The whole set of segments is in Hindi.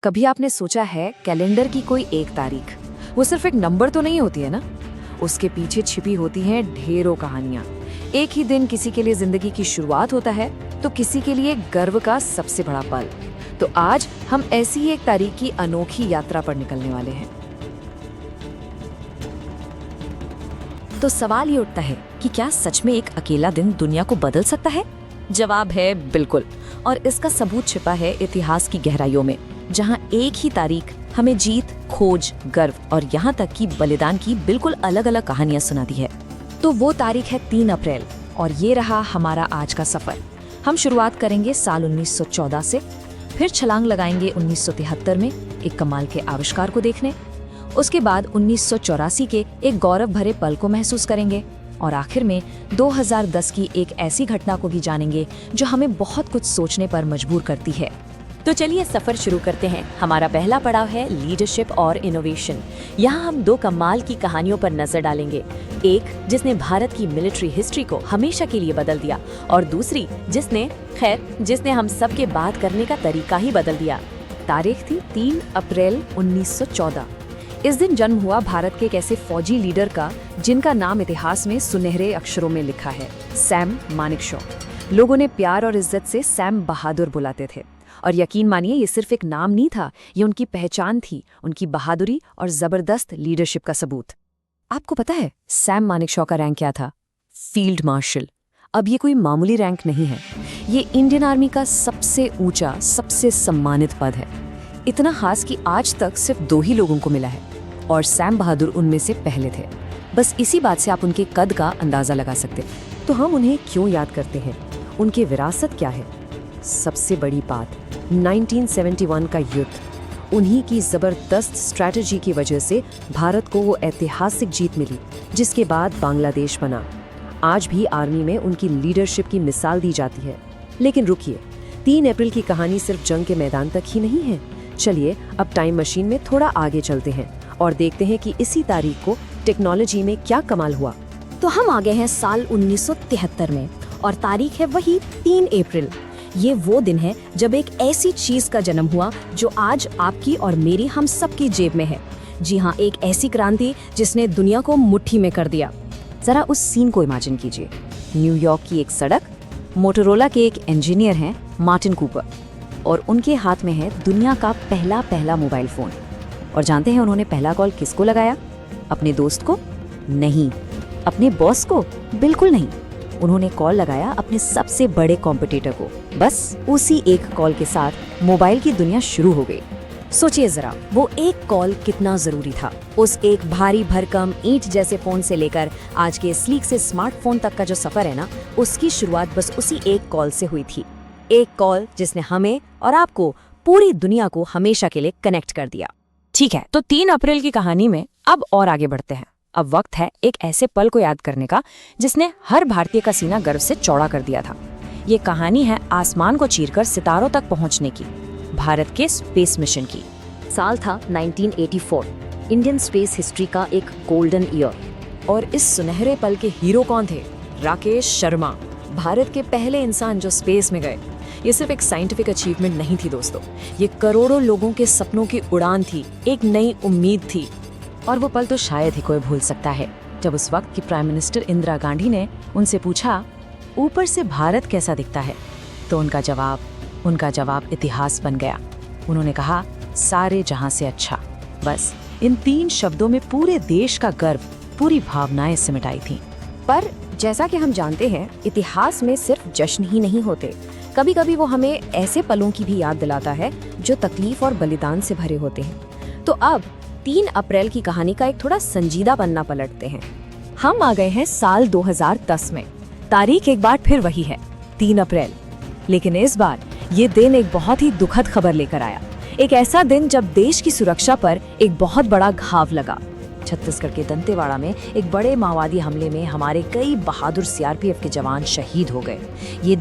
कभी आपने सोचा है कैलेंडर की कोई एक तारीख वो सिर्फ एक नंबर तो नहीं होती है ना। उसके पीछे छिपी होती हैं ढेरों कहानियां। एक ही दिन किसी के लिए जिंदगी की शुरुआत होता है तो किसी के लिए गर्व का सबसे बड़ा पल। तो आज हम ऐसी ही एक तारीख की अनोखी यात्रा पर निकलने वाले हैं। तो सवाल ये उठता है कि क्या सच में एक अकेला दिन दुनिया को बदल सकता है? जवाब है बिल्कुल। और इसका सबूत छिपा है इतिहास की गहराइयों में, जहां एक ही तारीख हमें जीत, खोज, गर्व और यहाँ तक कि बलिदान की बिल्कुल अलग अलग कहानियां सुनाती है। तो वो तारीख है 3 अप्रैल और ये रहा हमारा आज का सफर। हम शुरुआत करेंगे साल 1914 से, फिर छलांग लगाएंगे 1973 में एक कमाल के आविष्कार को देखने। उसके बाद 1984 के एक गौरव भरे पल को महसूस करेंगे और आखिर में 2010 की एक ऐसी घटना को भी जानेंगे जो हमें बहुत कुछ सोचने पर मजबूर करती है। तो चलिए सफर शुरू करते हैं। हमारा पहला पड़ाव है लीडरशिप और इनोवेशन। यहाँ हम 2 कमाल की कहानियों पर नजर डालेंगे। एक जिसने भारत की मिलिट्री हिस्ट्री को हमेशा के लिए बदल दिया और दूसरी जिसने हम सब के बात करने का तरीका ही बदल दिया। तारीख थी 3 अप्रैल 1914। इस दिन जन्म हुआ भारत के एक ऐसे फौजी लीडर का जिनका नाम इतिहास में सुनहरे अक्षरों में लिखा है, सैम मानेकशॉ। लोगों ने प्यार और इज्जत से सैम बहादुर बुलाते थे और यकीन मानिए ये सिर्फ एक नाम नहीं था, ये उनकी पहचान थी, उनकी बहादुरी और जबरदस्त लीडरशिप का सबूत। आपको पता है सैम मानेकशॉ का रैंक क्या था? Field marshal. अब ये कोई मामूली रैंक नहीं है, ये इंडियन आर्मी का सबसे ऊंचा, सबसे सम्मानित पद है। इतना खास कि आज तक सिर्फ 2 ही लोगों को मिला है और सैम बहादुर उनमें से पहले थे। बस इसी बात से आप उनके कद का अंदाजा लगा सकते। तो हम उन्हें क्यों याद करते हैं? उनकी विरासत क्या है? सबसे बड़ी बात 1971 का युद्ध। उन्हीं की जबरदस्त स्ट्रैटेजी की वजह से भारत को वो ऐतिहासिक जीत मिली जिसके बाद बांग्लादेश बना। आज भी आर्मी में उनकी लीडरशिप की मिसाल दी जाती है। लेकिन रुकिए, 3 अप्रैल की कहानी सिर्फ जंग के मैदान तक ही नहीं है। चलिए अब टाइम मशीन में थोड़ा आगे चलते हैं और देखते हैं कि इसी तारीख को टेक्नोलॉजी में क्या कमाल हुआ। तो हम आ गए हैं साल 1973 में और तारीख है वही 3 अप्रैल। ये वो दिन है जब एक ऐसी चीज का जन्म हुआ जो आज आपकी और मेरी हम सबकी जेब में है। जी हाँ, एक ऐसी क्रांति जिसने दुनिया को मुट्ठी में कर दिया। जरा उस सीन को इमेजिन कीजिए। न्यूयॉर्क की एक सड़क, मोटोरोला के एक इंजीनियर हैं मार्टिन कूपर और उनके हाथ में है दुनिया का पहला मोबाइल फोन। और जानते हैं उन्होंने पहला कॉल किसको लगाया? अपने दोस्त को? नहीं। अपने बॉस को? बिल्कुल नहीं। उन्होंने कॉल लगाया अपने सबसे बड़े कॉम्पिटिटर को। बस उसी एक कॉल के साथ मोबाइल की दुनिया शुरू हो गई। सोचिए जरा, वो एक कॉल कितना जरूरी था। उस एक भारी भरकम ईंट जैसे फोन से लेकर आज के स्लीक से स्मार्टफोन तक का जो सफर है ना, उसकी शुरुआत बस उसी एक कॉल से हुई थी। एक कॉल जिसने हमें और आपको, पूरी दुनिया को हमेशा के लिए कनेक्ट कर दिया। ठीक है, तो 3 अप्रैल की कहानी में अब और आगे बढ़ते हैं। अब वक्त है एक ऐसे पल को याद करने का जिसने हर भारतीय का सीना गर्व से चौड़ा कर दिया था। ये कहानी है आसमान को चीरकर सितारों तक पहुंचने की, भारत के स्पेस मिशन की। साल था 1984, इंडियन स्पेस हिस्ट्री का एक गोल्डन ईयर। और इस सुनहरे पल के हीरो कौन थे? राकेश शर्मा, भारत के पहले इंसान जो स्पेस में गए। ये सिर्फ एक साइंटिफिक अचीवमेंट नहीं थी दोस्तों, ये करोड़ों लोगों के सपनों की उड़ान थी, एक नई उम्मीद थी। और वो पल तो शायद ही कोई भूल सकता है जब उस वक्त की प्राइम मिनिस्टर इंदिरा गांधी ने उनसे पूछा, ऊपर से भारत कैसा दिखता है? तो उनका जवाब इतिहास बन गया। उन्होंने कहा, सारे जहां से अच्छा। बस इन 3 शब्दों में पूरे देश का गर्व, पूरी भावनाएं सिमटाई थी। पर जैसा कि हम जानते हैं, इतिहास में सिर्फ जश्न ही नहीं होते, कभी कभी वो हमें ऐसे पलों की भी याद दिलाता है जो तकलीफ और बलिदान से भरे होते हैं। तो अब 3 अप्रैल की कहानी का एक थोड़ा संजीदा पन्ना पलटते हैं। हम आ गए हैं साल 2010 में। तारीख एक बार फिर वही है, 3 अप्रैल। लेकिन इस बार ये दिन एक बहुत ही दुखद खबर लेकर आया। एक ऐसा दिन जब देश की सुरक्षा पर एक बहुत बड़ा घाव लगा। छत्तीसगढ़ के दंतेवाड़ा में एक बड़े माओवादी हमले में हमारे कई बहादुर सीआरपीएफ के जवान शहीद हो गए। ये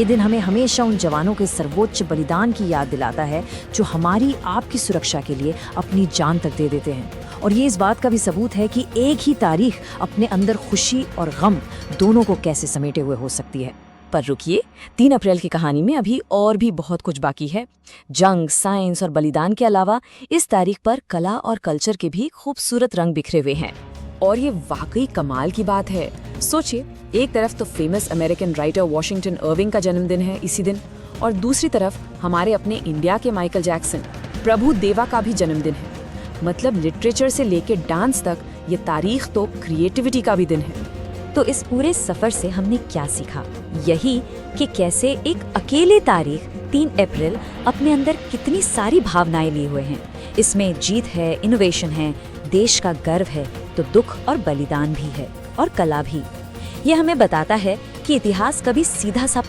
दिन हमें हमेशा उन जवानों के सर्वोच्च बलिदान की याद दिलाता है जो हमारी आपकी सुरक्षा के लिए अपनी जान तक दे देते हैं। और ये इस बात का भी सबूत है कि एक ही तारीख अपने अंदर खुशी और गम दोनों को कैसे समेटे हुए हो सकती है। पर रुकिए, 3 अप्रैल की कहानी में अभी और भी बहुत कुछ बाकी है। जंग, साइंस और बलिदान के अलावा इस तारीख पर कला और कल्चर के भी खूबसूरत रंग बिखरे हुए हैं। और ये वाकई कमाल की बात है। सोचिए, एक तरफ तो famous American writer Washington Irving का जन्मदिन है इसी दिन, और दूसरी तरफ हमारे अपने इंडिया के माइकल जैक्सन, प्रभु देवा का भी जन्मदिन है। मतलब लिटरेचर से लेके डांस तक ये तारीख तो क्रिएटिविटी का भी दिन है। तो इस पूरे सफर से हमने क्या सीखा? यही कि कैसे एक अकेले तारीख 3 अप्रैल अपने अंदर कितनी सारी भावनाएं लिए हुए हैं। इसमें जीत है, इनोवेशन है, देश का गर्व है, तो दुख और बलिदान भी है, और कला भी। यह हमें बताता है कि इतिहास कभी सीधा सा